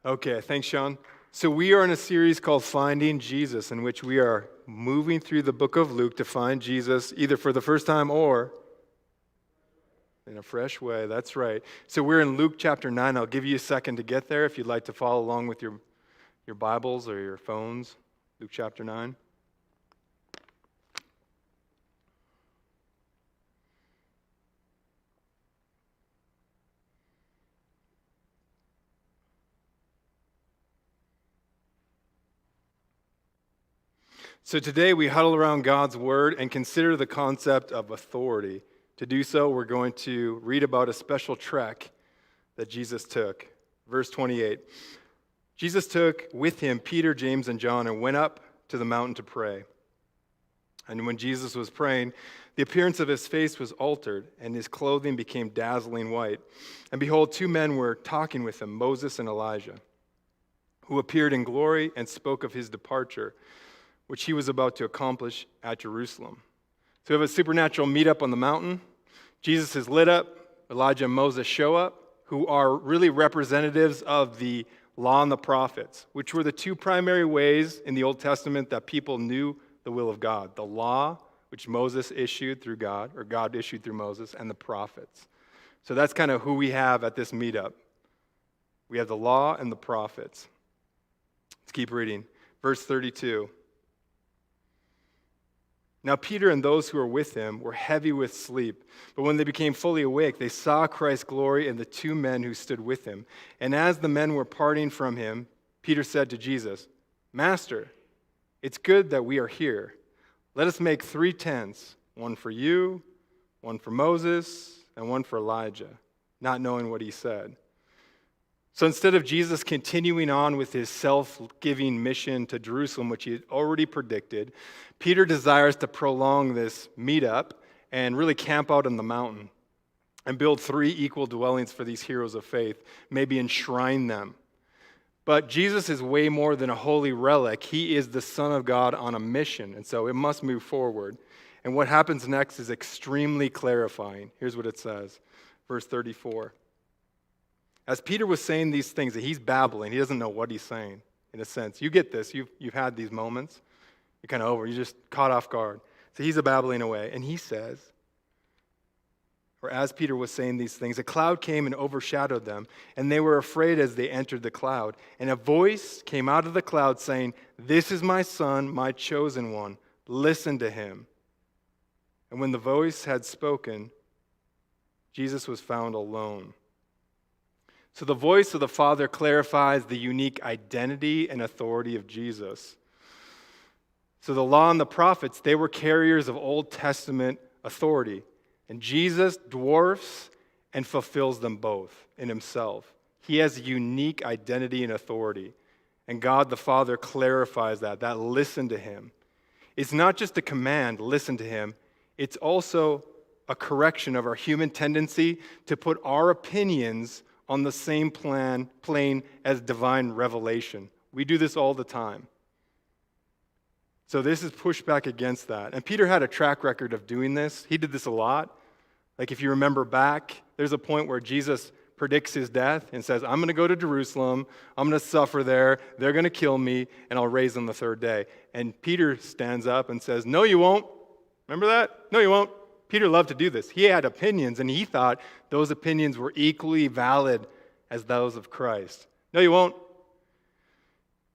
Okay, thanks, Sean. So we are in a series called Finding Jesus, in which we are moving through the book of Luke to find Jesus, either for the first time or in a fresh way. That's right. So we're in Luke chapter 9. I'll give you a second to get there if you'd like to follow along with your Bibles or your phones. Luke chapter 9. So today we huddle around God's Word and consider the concept of authority. To do so, we're going to read about a special trek that Jesus took. Verse 28. Jesus took with him Peter, James, and John and went up to the mountain to pray. And when Jesus was praying, the appearance of his face was altered, and his clothing became dazzling white. And behold, two men were talking with him, Moses and Elijah, who appeared in glory and spoke of his departure, which he was about to accomplish at Jerusalem. So we have a supernatural meetup on the mountain. Jesus is lit up. Elijah and Moses show up, who are really representatives of the law and the prophets, which were the two primary ways in the Old Testament that people knew the will of God. The law, which Moses issued through God, or God issued through Moses, and the prophets. So that's kind of who we have at this meetup. We have the law and the prophets. Let's keep reading. Verse 32. Now Peter and those who were with him were heavy with sleep, but when they became fully awake, they saw Christ's glory and the two men who stood with him. And as the men were parting from him, Peter said to Jesus, "Master, it's good that we are here. Let us make 3 tents, one for you, one for Moses, and one for Elijah," not knowing what he said. So instead of Jesus continuing on with his self-giving mission to Jerusalem, which he had already predicted, Peter desires to prolong this meetup and really camp out on the mountain and build 3 equal dwellings for these heroes of faith, maybe enshrine them. But Jesus is way more than a holy relic. He is the Son of God on a mission, and so it must move forward. And what happens next is extremely clarifying. Here's what it says, verse 34. As Peter was saying these things, that he's babbling, he doesn't know what he's saying, in a sense. You get this, you've had these moments. You're kind of over, you're just caught off guard. So he's babbling away, and he says, or as Peter was saying these things, a cloud came and overshadowed them, and they were afraid as they entered the cloud. And a voice came out of the cloud saying, "This is my son, my chosen one. Listen to him." And when the voice had spoken, Jesus was found alone. So the voice of the Father clarifies the unique identity and authority of Jesus. So the law and the prophets, they were carriers of Old Testament authority. And Jesus dwarfs and fulfills them both in himself. He has a unique identity and authority. And God the Father clarifies that listen to him. It's not just a command, listen to him. It's also a correction of our human tendency to put our opinions on the same plane as divine revelation. We do this all the time. So this is pushback against that. And Peter had a track record of doing this. He did this a lot. Like if you remember back, there's a point where Jesus predicts his death and says, "I'm going to go to Jerusalem, I'm going to suffer there, they're going to kill me, and I'll raise on the 3rd day." And Peter stands up and says, "No, you won't." Remember that? "No, you won't." Peter loved to do this. He had opinions, and he thought those opinions were equally valid as those of Christ. "No, you won't."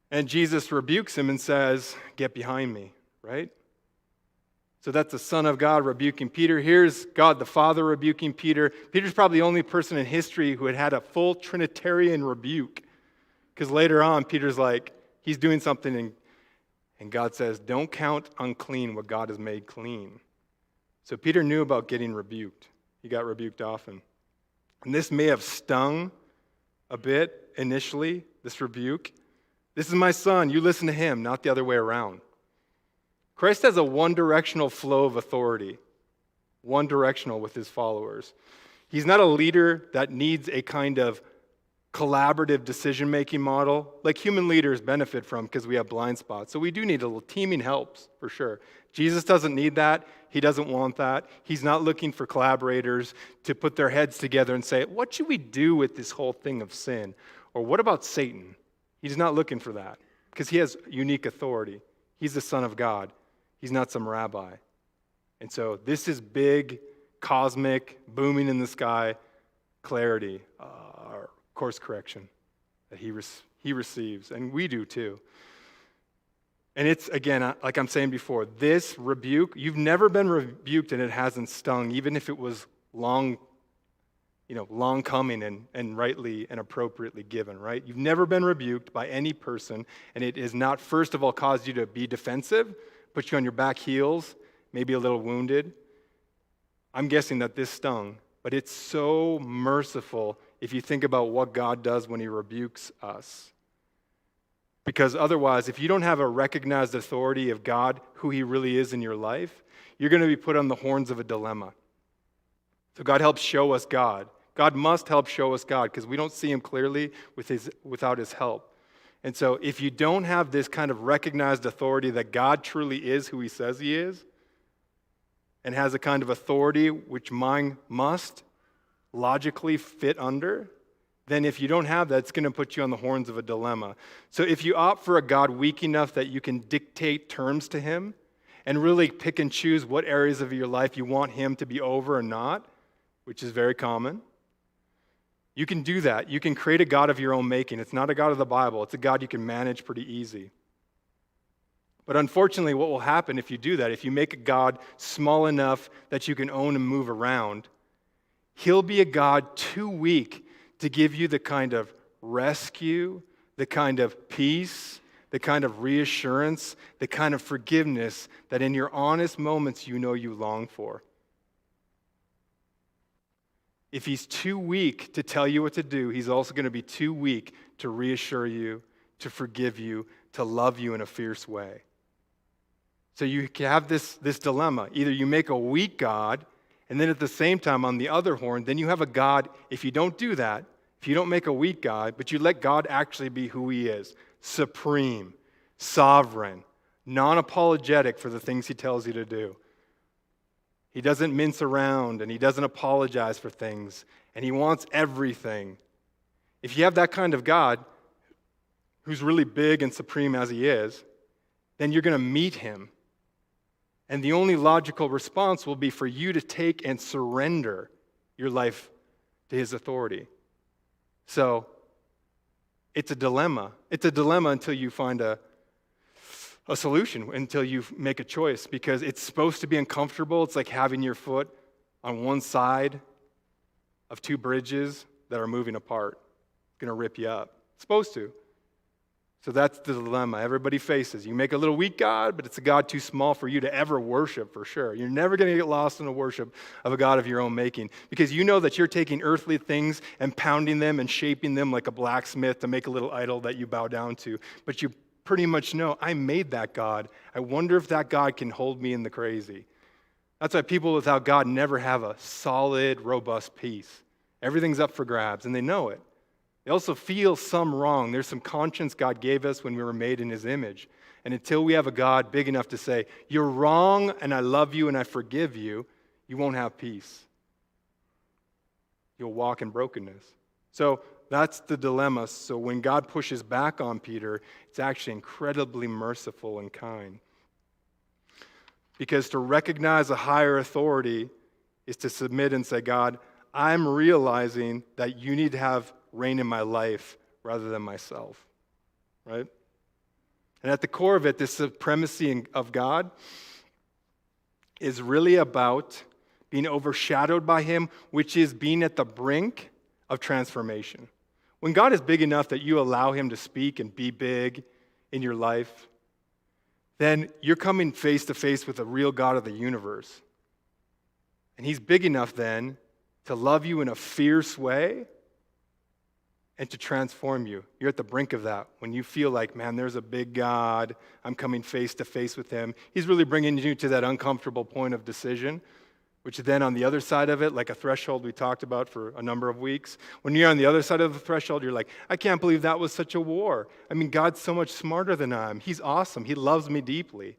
And Jesus rebukes him and says, "Get behind me," right? So that's the Son of God rebuking Peter. Here's God the Father rebuking Peter. Peter's probably the only person in history who had had a full Trinitarian rebuke. Because later on, Peter's like, he's doing something, and God says, "Don't count unclean what God has made clean." So Peter knew about getting rebuked. He got rebuked often. And this may have stung a bit initially, this rebuke. "This is my son, you listen to him," not the other way around. Christ has a one-directional flow of authority, one-directional with his followers. He's not a leader that needs a kind of collaborative decision-making model like human leaders benefit from because we have blind spots. So we do need a little teaming helps, for sure. Jesus doesn't need that. He doesn't want that. He's not looking for collaborators to put their heads together and say, "What should we do with this whole thing of sin?" Or "What about Satan?" He's not looking for that because he has unique authority. He's the Son of God. He's not some rabbi. And so this is big, cosmic, booming in the sky clarity, or course correction that he receives, and we do too. And it's, again, like I'm saying before, this rebuke, you've never been rebuked and it hasn't stung, even if it was long coming and rightly and appropriately given, right? You've never been rebuked by any person, and it has not, first of all, caused you to be defensive, put you on your back heels, maybe a little wounded. I'm guessing that this stung, but it's so merciful if you think about what God does when he rebukes us. Because otherwise, if you don't have a recognized authority of God, who he really is in your life, you're going to be put on the horns of a dilemma. So God helps show us God. God must help show us God because we don't see him clearly without his help. And so if you don't have this kind of recognized authority that God truly is who he says he is, and has a kind of authority which mine must logically fit under, then if you don't have that, it's going to put you on the horns of a dilemma. So if you opt for a God weak enough that you can dictate terms to him and really pick and choose what areas of your life you want him to be over and not, which is very common, you can do that. You can create a God of your own making. It's not a God of the Bible. It's a God you can manage pretty easy. But unfortunately, what will happen if you do that, if you make a God small enough that you can own and move around, he'll be a God too weak to give you the kind of rescue, the kind of peace, the kind of reassurance, the kind of forgiveness that in your honest moments you know you long for. If he's too weak to tell you what to do, he's also going to be too weak to reassure you, to forgive you, to love you in a fierce way. So you have this dilemma. Either you make a weak God, and then at the same time on the other horn, then you have a God, if you don't do that, if you don't make a weak God, but you let God actually be who he is, supreme, sovereign, non-apologetic for the things he tells you to do. He doesn't mince around, and he doesn't apologize for things, and he wants everything. If you have that kind of God, who's really big and supreme as he is, then you're going to meet him. And the only logical response will be for you to take and surrender your life to his authority. So it's a dilemma. It's a dilemma until you find a solution, until you make a choice, because it's supposed to be uncomfortable. It's like having your foot on one side of two bridges that are moving apart. It's going to rip you up. It's supposed to. So that's the dilemma everybody faces. You make a little weak God, but it's a God too small for you to ever worship for sure. You're never going to get lost in the worship of a God of your own making because you know that you're taking earthly things and pounding them and shaping them like a blacksmith to make a little idol that you bow down to. But you pretty much know, I made that God. I wonder if that God can hold me in the crazy. That's why people without God never have a solid, robust peace. Everything's up for grabs, and they know it. They also feel some wrong. There's some conscience God gave us when we were made in his image. And until we have a God big enough to say, you're wrong and I love you and I forgive you, you won't have peace. You'll walk in brokenness. So that's the dilemma. So when God pushes back on Peter, it's actually incredibly merciful and kind. Because to recognize a higher authority is to submit and say, God, I'm realizing that you need to have reign in my life rather than myself, right? And at the core of it, this supremacy of God is really about being overshadowed by him, which is being at the brink of transformation. When God is big enough that you allow him to speak and be big in your life, then you're coming face to face with the real God of the universe. And he's big enough then to love you in a fierce way and to transform you. You're at the brink of that. When you feel like, man, there's a big God, I'm coming face to face with him. He's really bringing you to that uncomfortable point of decision, which then on the other side of it, like a threshold we talked about for a number of weeks, when you're on the other side of the threshold, you're like, I can't believe that was such a war. I mean, God's so much smarter than I am. He's awesome. He loves me deeply.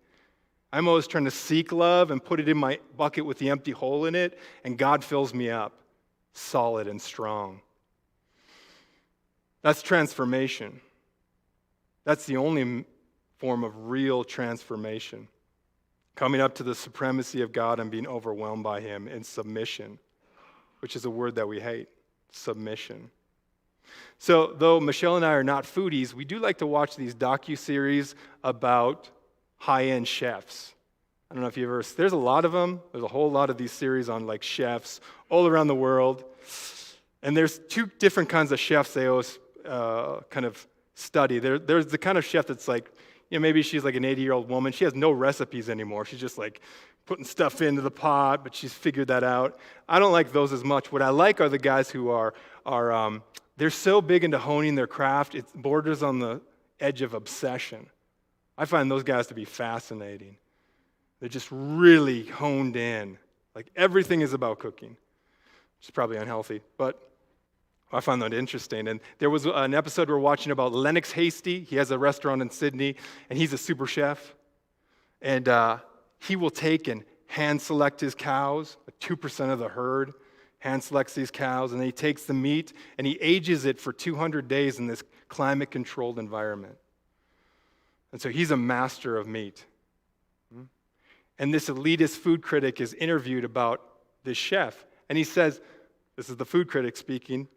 I'm always trying to seek love and put it in my bucket with the empty hole in it, and God fills me up, solid and strong. That's transformation. That's the only form of real transformation. Coming up to the supremacy of God and being overwhelmed by him in submission, which is a word that we hate, submission. So though Michelle and I are not foodies, we do like to watch these docuseries about high-end chefs. I don't know if you've ever, there's a lot of them. There's a whole lot of these series on like chefs all around the world. And there's two different kinds of chefs they always kind of study. There's the kind of chef that's like, maybe she's like an 80-year-old woman. She has no recipes anymore. She's just like putting stuff into the pot, but she's figured that out. I don't like those as much. What I like are the guys who are they're so big into honing their craft, it borders on the edge of obsession. I find those guys to be fascinating. They're just really honed in. Like everything is about cooking, which is probably unhealthy, but I find that interesting. And there was an episode we're watching about Lennox Hasty. He has a restaurant in Sydney, and he's a super chef. And he will take and hand select his cows, like 2% of the herd, hand selects these cows, and then he takes the meat, and he ages it for 200 days in this climate-controlled environment. And so he's a master of meat. And this elitist food critic is interviewed about this chef. And he says, this is the food critic speaking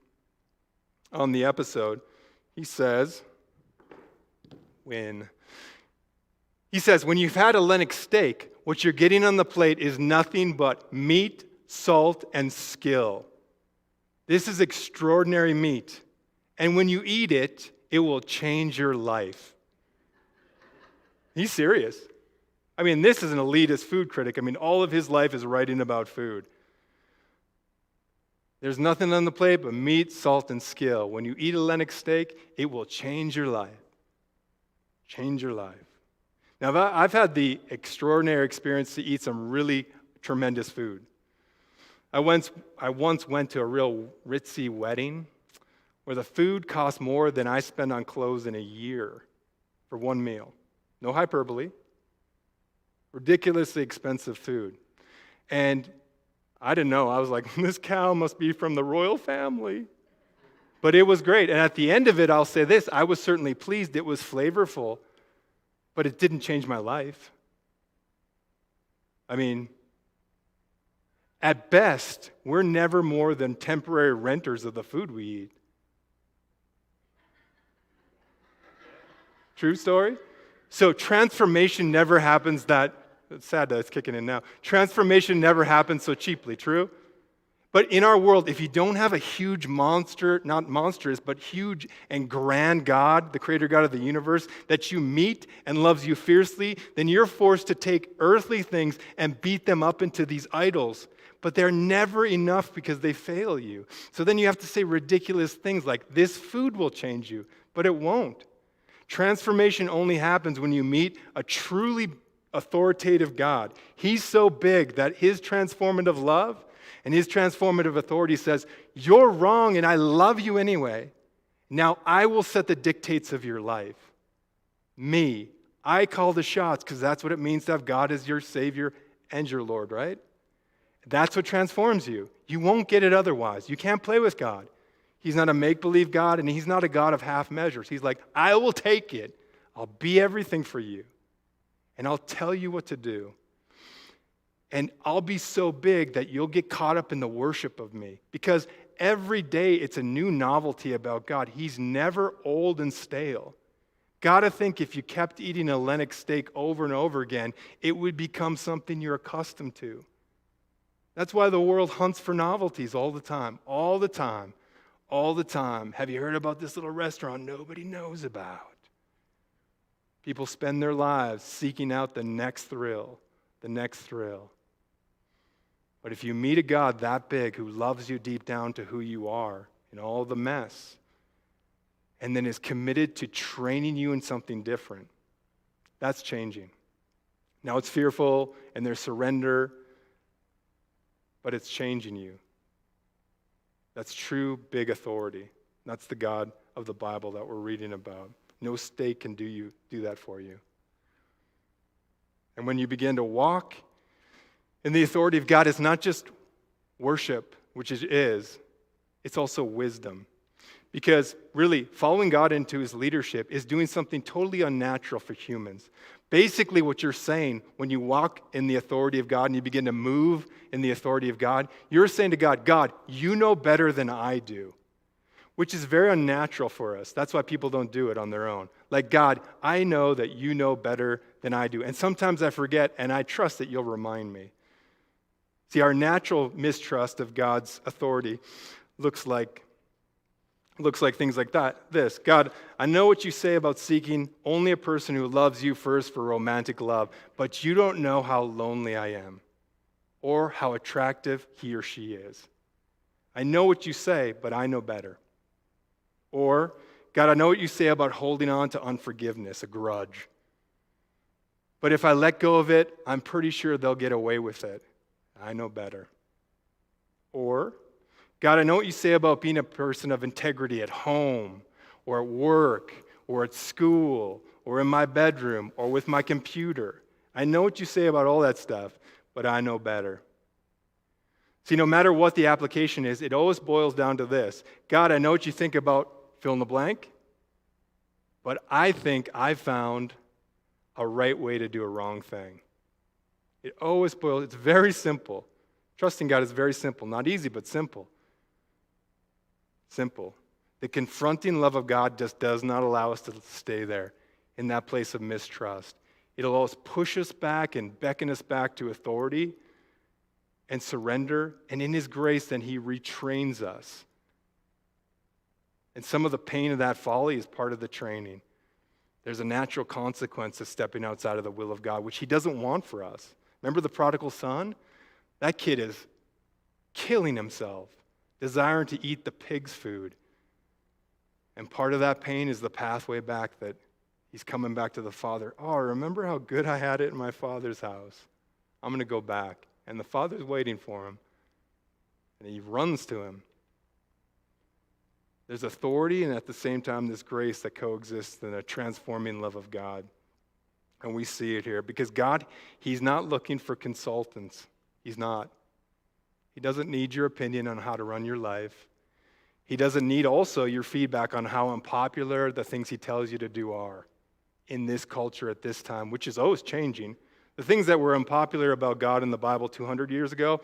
on the episode. He says, when you've had a Lennox steak, what you're getting on the plate is nothing but meat, salt, and skill. This is extraordinary meat. And when you eat it, it will change your life. He's serious. I mean, this is an elitist food critic. I mean, all of his life is writing about food. There's nothing on the plate but meat, salt, and skill. When you eat a Lennox steak, it will change your life. Change your life. Now, I've had the extraordinary experience to eat some really tremendous food. I once went to a real ritzy wedding where the food cost more than I spend on clothes in a year for one meal. No hyperbole. Ridiculously expensive food. And I didn't know. I was like, this cow must be from the royal family. But it was great. And at the end of it, I'll say this, I was certainly pleased. It was flavorful, but it didn't change my life. I mean, at best, we're never more than temporary renters of the food we eat. True story? So transformation never happens it's sad that it's kicking in now. Transformation never happens so cheaply, true? But in our world, if you don't have a huge monster, not monstrous, but huge and grand God, the creator God of the universe, that you meet and loves you fiercely, then you're forced to take earthly things and beat them up into these idols. But they're never enough because they fail you. So then you have to say ridiculous things like, this food will change you, but it won't. Transformation only happens when you meet a truly authoritative God. He's so big that his transformative love and his transformative authority says, you're wrong and I love you anyway. Now I will set the dictates of your life. Me. I call the shots because that's what it means to have God as your Savior and your Lord, right? That's what transforms you. You won't get it otherwise. You can't play with God. He's not a make-believe God, and he's not a God of half measures. He's like, I will take it. I'll be everything for you. And I'll tell you what to do. And I'll be so big that you'll get caught up in the worship of me. Because every day it's a new novelty about God. He's never old and stale. Gotta think if you kept eating a Lennox steak over and over again, it would become something you're accustomed to. That's why the world hunts for novelties all the time. All the time. All the time. Have you heard about this little restaurant nobody knows about? People spend their lives seeking out the next thrill, the next thrill. But if you meet a God that big who loves you deep down to who you are in all the mess, and then is committed to training you in something different, that's changing. Now it's fearful and there's surrender, but it's changing you. That's true big authority. That's the God of the Bible that we're reading about. No steak can do that for you. And when you begin to walk in the authority of God, it's not just worship, which it is, it's also wisdom. Because really, following God into his leadership is doing something totally unnatural for humans. Basically, what you're saying when you walk in the authority of God and you begin to move in the authority of God, you're saying to God, God, you know better than I do, which is very unnatural for us. That's why people don't do it on their own. Like, God, I know that you know better than I do. And sometimes I forget, and I trust that you'll remind me. See, our natural mistrust of God's authority looks like things like that. This, God, I know what you say about seeking only a person who loves you first for romantic love, but you don't know how lonely I am or how attractive he or she is. I know what you say, but I know better. Or, God, I know what you say about holding on to unforgiveness, a grudge. But if I let go of it, I'm pretty sure they'll get away with it. I know better. Or, God, I know what you say about being a person of integrity at home or at work or at school or in my bedroom or with my computer. I know what you say about all that stuff, but I know better. See, no matter what the application is, it always boils down to this. God, I know what you think about fill in the blank, but I think I found a right way to do a wrong thing. It's very simple. Trusting God is very simple. Not easy, but simple. Simple. The confronting love of God just does not allow us to stay there in that place of mistrust. It'll always push us back and beckon us back to authority and surrender. And in his grace, then he retrains us. And some of the pain of that folly is part of the training. There's a natural consequence of stepping outside of the will of God, which he doesn't want for us. Remember the prodigal son? That kid is killing himself, desiring to eat the pig's food. And part of that pain is the pathway back that he's coming back to the Father. Oh, remember how good I had it in my Father's house? I'm going to go back. And the Father's waiting for him. And he runs to him. There's authority and at the same time this grace that coexists in a transforming love of God. And we see it here. Because God, he's not looking for consultants. He's not. He doesn't need your opinion on how to run your life. He doesn't need also your feedback on how unpopular the things he tells you to do are in this culture at this time, which is always changing. The things that were unpopular about God in the Bible 200 years ago,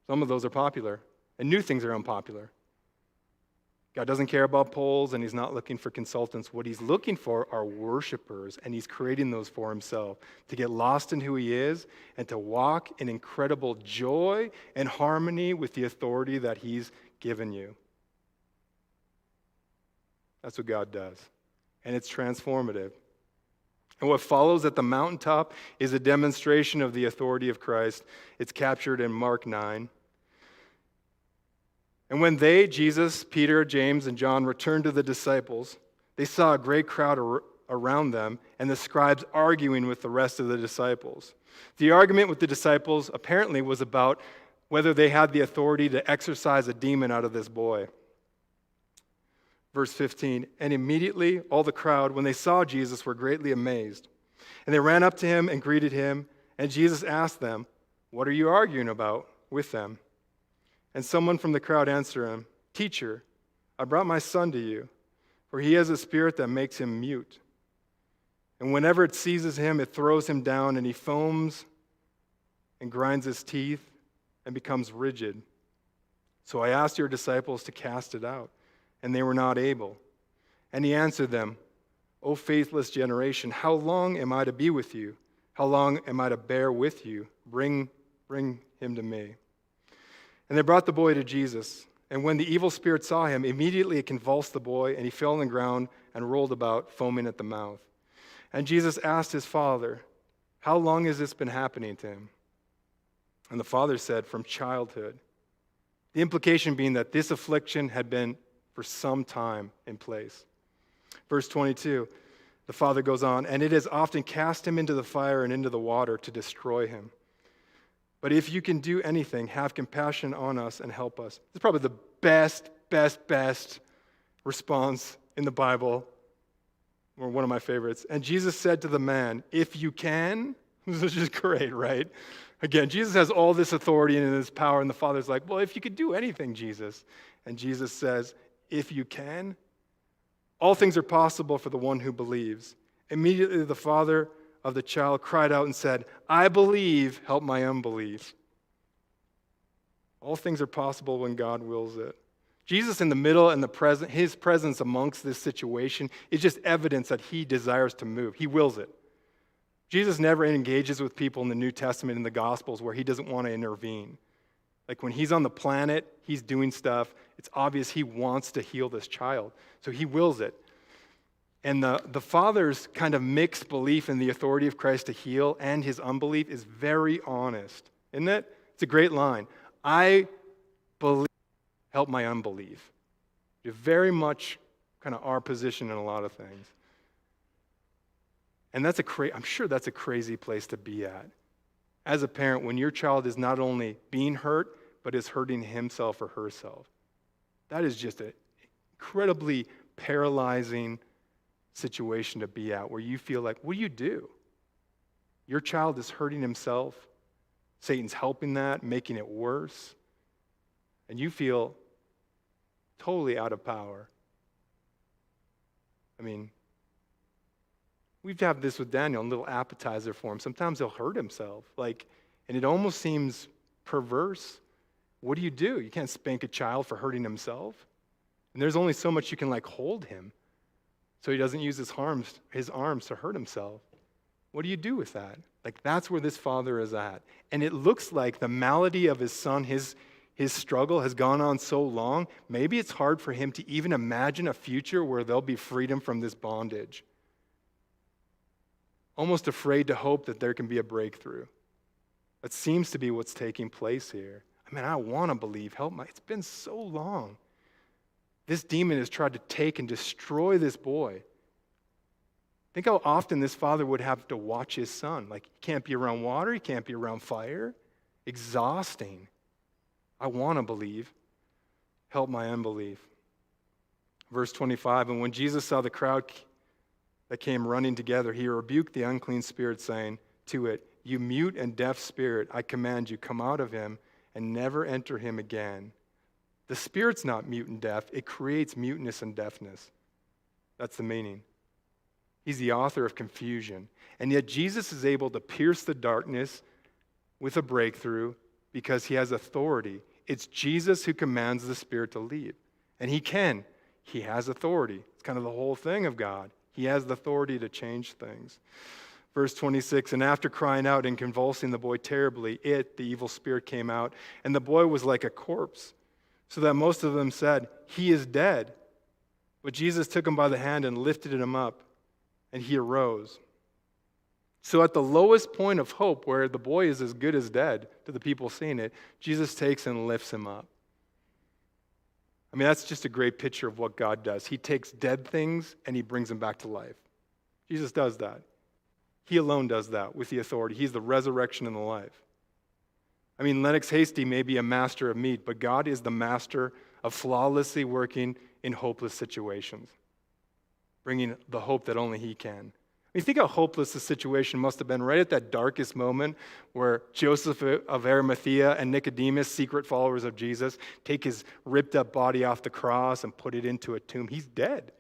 some of those are popular. And new things are unpopular. God doesn't care about polls, and he's not looking for consultants. What he's looking for are worshipers, and he's creating those for himself to get lost in who he is and to walk in incredible joy and harmony with the authority that he's given you. That's what God does, and it's transformative. And what follows at the mountaintop is a demonstration of the authority of Christ. It's captured in Mark 9. And when they, Jesus, Peter, James, and John, returned to the disciples, they saw a great crowd around them and the scribes arguing with the rest of the disciples. The argument with the disciples apparently was about whether they had the authority to exorcise a demon out of this boy. Verse 15, and immediately all the crowd, when they saw Jesus, were greatly amazed. And they ran up to him and greeted him, and Jesus asked them, "What are you arguing about with them?" And someone from the crowd answered him, "Teacher, I brought my son to you, for he has a spirit that makes him mute. And whenever it seizes him, it throws him down, and he foams and grinds his teeth and becomes rigid. So I asked your disciples to cast it out, and they were not able." And he answered them, "O faithless generation, how long am I to be with you? How long am I to bear with you? Bring him to me." And they brought the boy to Jesus. And when the evil spirit saw him, immediately it convulsed the boy, and he fell on the ground and rolled about, foaming at the mouth. And Jesus asked his father, "How long has this been happening to him?" And the father said, "From childhood." The implication being that this affliction had been for some time in place. Verse 22, the father goes on, "And it has often cast him into the fire and into the water to destroy him. But if you can do anything, have compassion on us and help us." This is probably the best response in the Bible, or one of my favorites. And Jesus said to the man, "If you can," this is just great, right? Again, Jesus has all this authority and this power, and the Father's like, "Well, if you could do anything, Jesus." And Jesus says, if you can. All things are possible for the one who believes. Immediately the father of the child cried out and said, I believe, help my unbelief. All things are possible when God wills it. Jesus in the middle and the present, his presence amongst this situation is just evidence that he desires to move. He wills it. Jesus never engages with people in the New Testament and the Gospels where he doesn't want to intervene. Like when he's on the planet, he's doing stuff. It's obvious he wants to heal this child. So he wills it. And the father's kind of mixed belief in the authority of Christ to heal and his unbelief is very honest. Isn't it? It's a great line. I believe, help my unbelief. It's very much kind of our position in a lot of things. And I'm sure that's a crazy place to be at. As a parent, when your child is not only being hurt, but is hurting himself or herself. That is just an incredibly paralyzing situation to be at, where you feel like, what do you do? Your child is hurting himself. Satan's helping that, making it worse. And you feel totally out of power. I mean, we've had this with Daniel, a little appetizer for him. Sometimes he'll hurt himself. And it almost seems perverse. What do? You can't spank a child for hurting himself. And there's only so much you can hold him so he doesn't use his arms to hurt himself. What do you do with that? That's where this father is at. And it looks like the malady of his son, his struggle has gone on so long, maybe it's hard for him to even imagine a future where there'll be freedom from this bondage. Almost afraid to hope that there can be a breakthrough. That seems to be what's taking place here. I want to believe. It's been so long. This demon has tried to take and destroy this boy. Think how often this father would have to watch his son. He can't be around water, he can't be around fire. Exhausting. I want to believe. Help my unbelief. Verse 25, and when Jesus saw the crowd that came running together, he rebuked the unclean spirit, saying to it, you mute and deaf spirit, I command you, come out of him and never enter him again. The spirit's not mute and deaf. It creates muteness and deafness. That's the meaning. He's the author of confusion. And yet Jesus is able to pierce the darkness with a breakthrough because he has authority. It's Jesus who commands the spirit to leave. And he can. He has authority. It's kind of the whole thing of God. He has the authority to change things. Verse 26, and after crying out and convulsing the boy terribly, the evil spirit, came out, and the boy was like a corpse, so that most of them said, he is dead. But Jesus took him by the hand and lifted him up, and he arose. So at the lowest point of hope, where the boy is as good as dead to the people seeing it, Jesus takes and lifts him up. That's just a great picture of what God does. He takes dead things and he brings them back to life. Jesus does that. He alone does that with the authority. He's the resurrection and the life. Lennox Hasty may be a master of meat, but God is the master of flawlessly working in hopeless situations, bringing the hope that only he can. Think how hopeless the situation must have been right at that darkest moment where Joseph of Arimathea and Nicodemus, secret followers of Jesus, take his ripped up body off the cross and put it into a tomb. He's dead.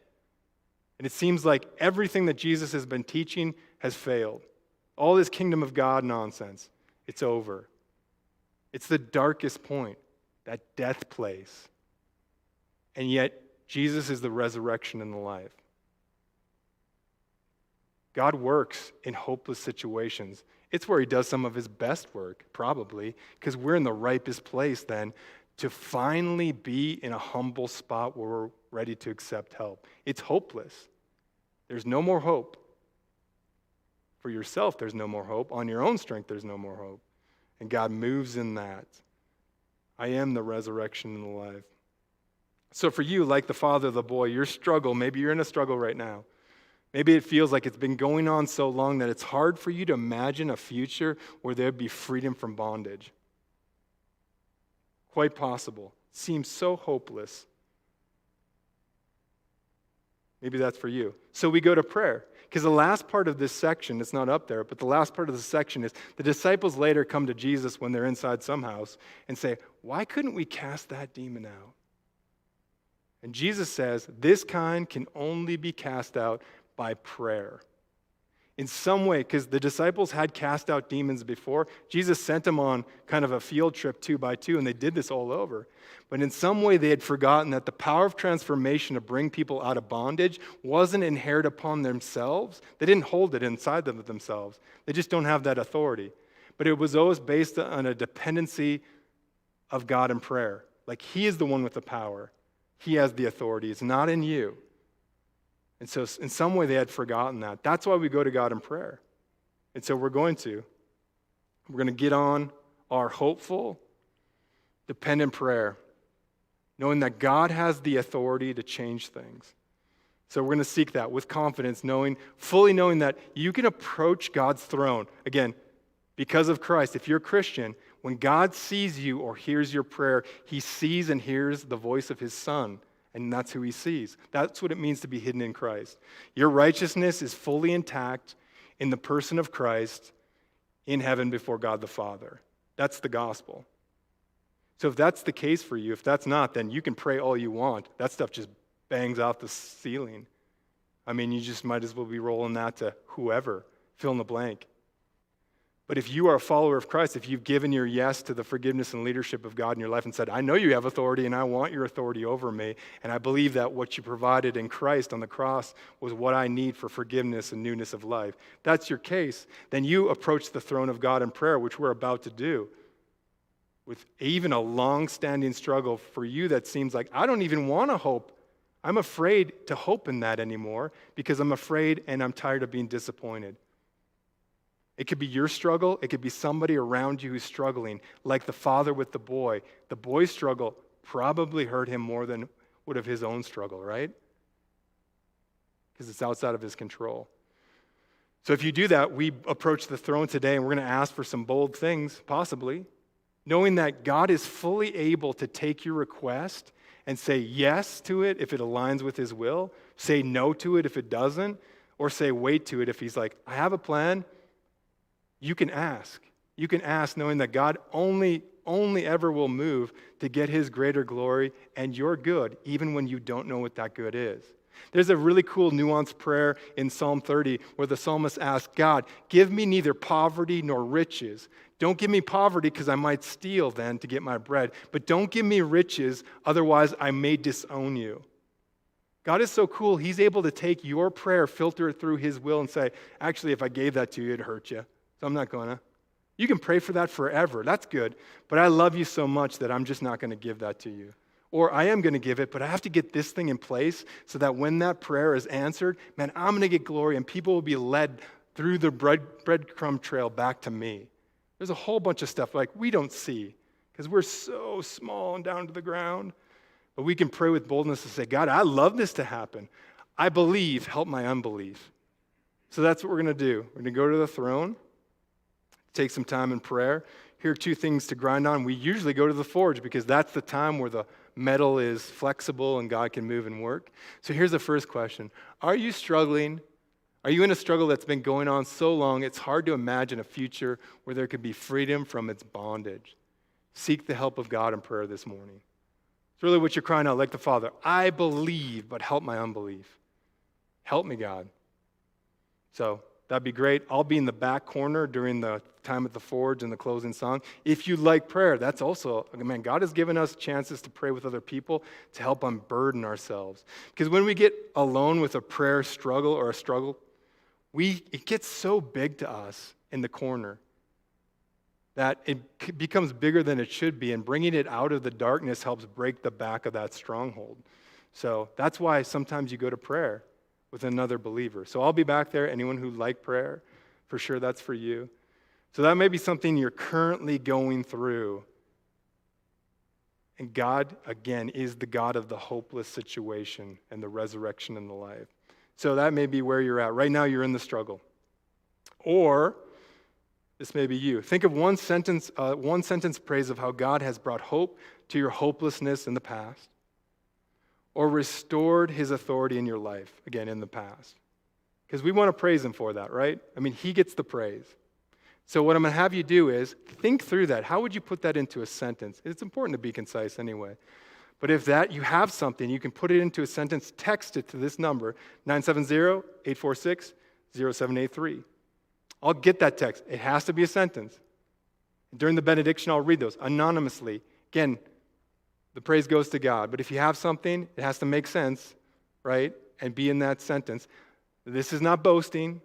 And it seems like everything that Jesus has been teaching has failed. All this kingdom of God nonsense, it's over. It's the darkest point, that death place. And yet, Jesus is the resurrection and the life. God works in hopeless situations. It's where he does some of his best work, probably, because we're in the ripest place then to finally be in a humble spot where we're ready to accept help. It's hopeless. There's no more hope. For yourself, there's no more hope. On your own strength, there's no more hope. And God moves in that. I am the resurrection and the life. So for you, like the father of the boy, your struggle, maybe you're in a struggle right now. Maybe it feels like it's been going on so long that it's hard for you to imagine a future where there'd be freedom from bondage. Quite possible. Seems so hopeless. Maybe that's for you. So we go to prayer. Because the last part of this section, it's not up there, but the last part of the section is the disciples later come to Jesus when they're inside some house and say, why couldn't we cast that demon out? And Jesus says this kind can only be cast out by prayer. In some way, because the disciples had cast out demons before, Jesus sent them on kind of a field trip 2 by 2, and they did this all over. But in some way, they had forgotten that the power of transformation to bring people out of bondage wasn't inherent upon themselves. They didn't hold it inside of themselves. They just don't have that authority. But it was always based on a dependency of God in prayer. Like he is the one with the power. He has the authority. It's not in you. And so in some way they had forgotten that. That's why we go to God in prayer. And so we're going to get on our hopeful, dependent prayer, knowing that God has the authority to change things. So we're going to seek that with confidence, fully knowing that you can approach God's throne. Again, because of Christ, if you're a Christian, when God sees you or hears your prayer, he sees and hears the voice of his Son. And that's who he sees. That's what it means to be hidden in Christ. Your righteousness is fully intact in the person of Christ in heaven before God the Father. That's the gospel. So if that's the case for you, if that's not, then you can pray all you want. That stuff just bangs off the ceiling. I mean, you just might as well be rolling that to whoever, fill in the blank. But if you are a follower of Christ, if you've given your yes to the forgiveness and leadership of God in your life and said, I know you have authority and I want your authority over me, and I believe that what you provided in Christ on the cross was what I need for forgiveness and newness of life, that's your case, then you approach the throne of God in prayer, which we're about to do, with even a long-standing struggle for you that seems like, I don't even want to hope. I'm afraid to hope in that anymore because I'm afraid and I'm tired of being disappointed. It could be your struggle. It could be somebody around you who's struggling, like the father with the boy. The boy's struggle probably hurt him more than would have his own struggle, right? Because it's outside of his control. So if you do that, we approach the throne today and we're going to ask for some bold things, possibly, knowing that God is fully able to take your request and say yes to it if it aligns with his will, say no to it if it doesn't, or say wait to it if he's like, I have a plan. You can ask. You can ask knowing that God only ever will move to get his greater glory and your good, even when you don't know what that good is. There's a really cool nuanced prayer in Psalm 30 where the psalmist asks, God, give me neither poverty nor riches. Don't give me poverty because I might steal then to get my bread, but don't give me riches, otherwise I may disown you. God is so cool, he's able to take your prayer, filter it through his will and say, actually, if I gave that to you, it'd hurt you. So I'm not going to. You can pray for that forever. That's good. But I love you so much that I'm just not going to give that to you. Or I am going to give it, but I have to get this thing in place so that when that prayer is answered, man, I'm going to get glory and people will be led through the breadcrumb trail back to me. There's a whole bunch of stuff like we don't see because we're so small and down to the ground. But we can pray with boldness and say, God, I love this to happen. I believe, help my unbelief. So that's what we're going to do. We're going to go to the throne. Take some time in prayer. Here are 2 things to grind on. We usually go to the forge because that's the time where the metal is flexible and God can move and work. So here's the first question. Are you struggling? Are you in a struggle that's been going on so long it's hard to imagine a future where there could be freedom from its bondage? Seek the help of God in prayer this morning. It's really what you're crying out, like the Father. I believe, but help my unbelief. Help me, God. So that'd be great. I'll be in the back corner during the time at the forge and the closing song. If you like prayer, that's also, man, God has given us chances to pray with other people to help unburden ourselves. Because when we get alone with a prayer struggle or a struggle, it gets so big to us in the corner that it becomes bigger than it should be, and bringing it out of the darkness helps break the back of that stronghold. So that's why sometimes you go to prayer with another believer. So I'll be back there. Anyone who like prayer, for sure that's for you. So that may be something you're currently going through. And God, again, is the God of the hopeless situation and the resurrection and the life. So that may be where you're at. Right now you're in the struggle. Or this may be you. Think of one sentence praise of how God has brought hope to your hopelessness in the past, or restored his authority in your life, again, in the past. Because we want to praise him for that, right? I mean, he gets the praise. So what I'm going to have you do is think through that. How would you put that into a sentence? It's important to be concise anyway. But if that you have something, you can put it into a sentence, text it to this number, 970-846-0783. I'll get that text. It has to be a sentence. During the benediction, I'll read those anonymously. Again, the praise goes to God. But if you have something, it has to make sense, right? And be in that sentence. This is not boasting,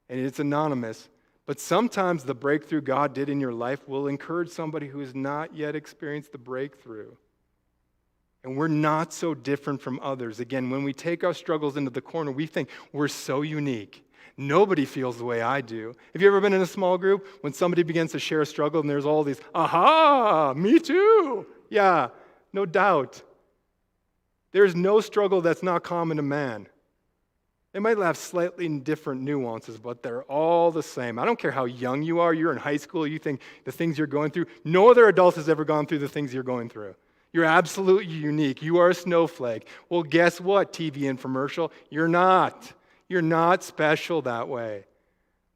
and it's anonymous. But sometimes the breakthrough God did in your life will encourage somebody who has not yet experienced the breakthrough. And we're not so different from others. Again, when we take our struggles into the corner, we think we're so unique. Nobody feels the way I do. Have you ever been in a small group when somebody begins to share a struggle and there's all these, aha, me too. Yeah, no doubt. There's no struggle that's not common to man. They might have slightly different nuances, but they're all the same. I don't care how young you are. You're in high school. You think the things you're going through. No other adult has ever gone through the things you're going through. You're absolutely unique. You are a snowflake. Well, guess what, TV infomercial? You're not. You're not special that way.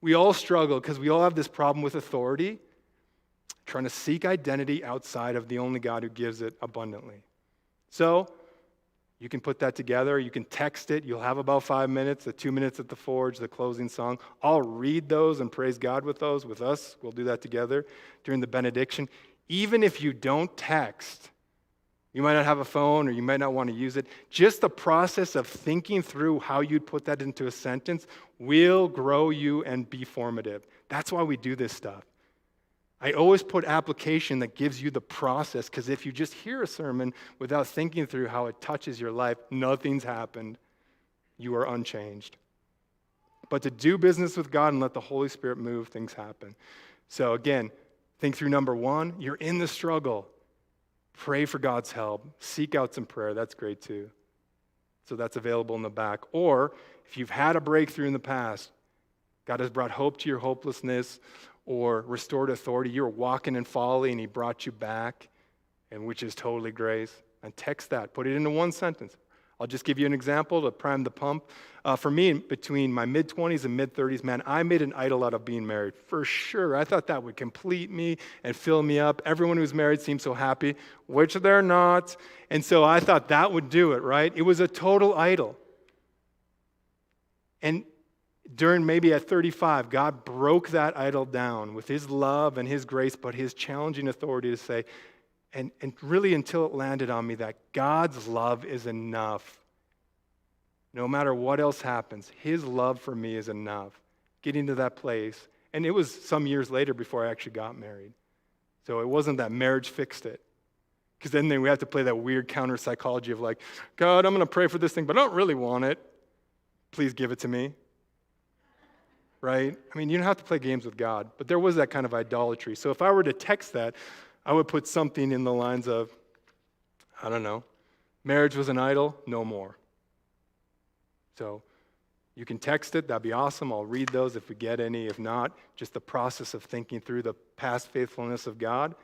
We all struggle because we all have this problem with authority, trying to seek identity outside of the only God who gives it abundantly. So, you can put that together. You can text it. You'll have about 5 minutes, the 2 minutes at the Forge, the closing song. I'll read those and praise God with those with us. We'll do that together during the benediction. Even if you don't text, you might not have a phone or you might not want to use it. Just the process of thinking through how you'd put that into a sentence will grow you and be formative. That's why we do this stuff. I always put application that gives you the process, because if you just hear a sermon without thinking through how it touches your life, nothing's happened. You are unchanged. But to do business with God and let the Holy Spirit move, things happen. So again, think through number one. You're in the struggle. Pray for God's help. Seek out some prayer. That's great too. So that's available in the back. Or if you've had a breakthrough in the past, God has brought hope to your hopelessness or restored authority. You were walking in folly and he brought you back, and which is totally grace. And text that. Put it into one sentence. I'll just give you an example to prime the pump. For me, between my mid-20s and mid-30s, man, I made an idol out of being married, for sure. I thought that would complete me and fill me up. Everyone who's married seems so happy, which they're not. And so I thought that would do it, right? It was a total idol. And during maybe at 35, God broke that idol down with his love and his grace, but his challenging authority to say, and really until it landed on me that God's love is enough. No matter what else happens, his love for me is enough. Getting to that place. And it was some years later before I actually got married. So it wasn't that marriage fixed it. Because then we have to play that weird counter psychology of like, God, I'm going to pray for this thing, but I don't really want it. Please give it to me. Right? I mean, you don't have to play games with God, but there was that kind of idolatry. So if I were to text that, I would put something in the lines of, I don't know, marriage was an idol, no more. So you can text it, that'd be awesome. I'll read those if we get any. If not, just the process of thinking through the past faithfulness of God.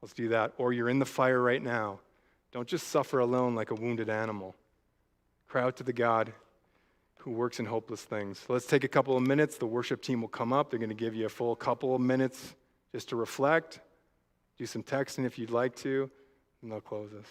Let's do that. Or you're in the fire right now. Don't just suffer alone like a wounded animal. Cry out to the God who works in hopeless things. So let's take a couple of minutes. The worship team will come up. They're going to give you a full couple of minutes just to reflect. Do some texting if you'd like to, and they'll close us.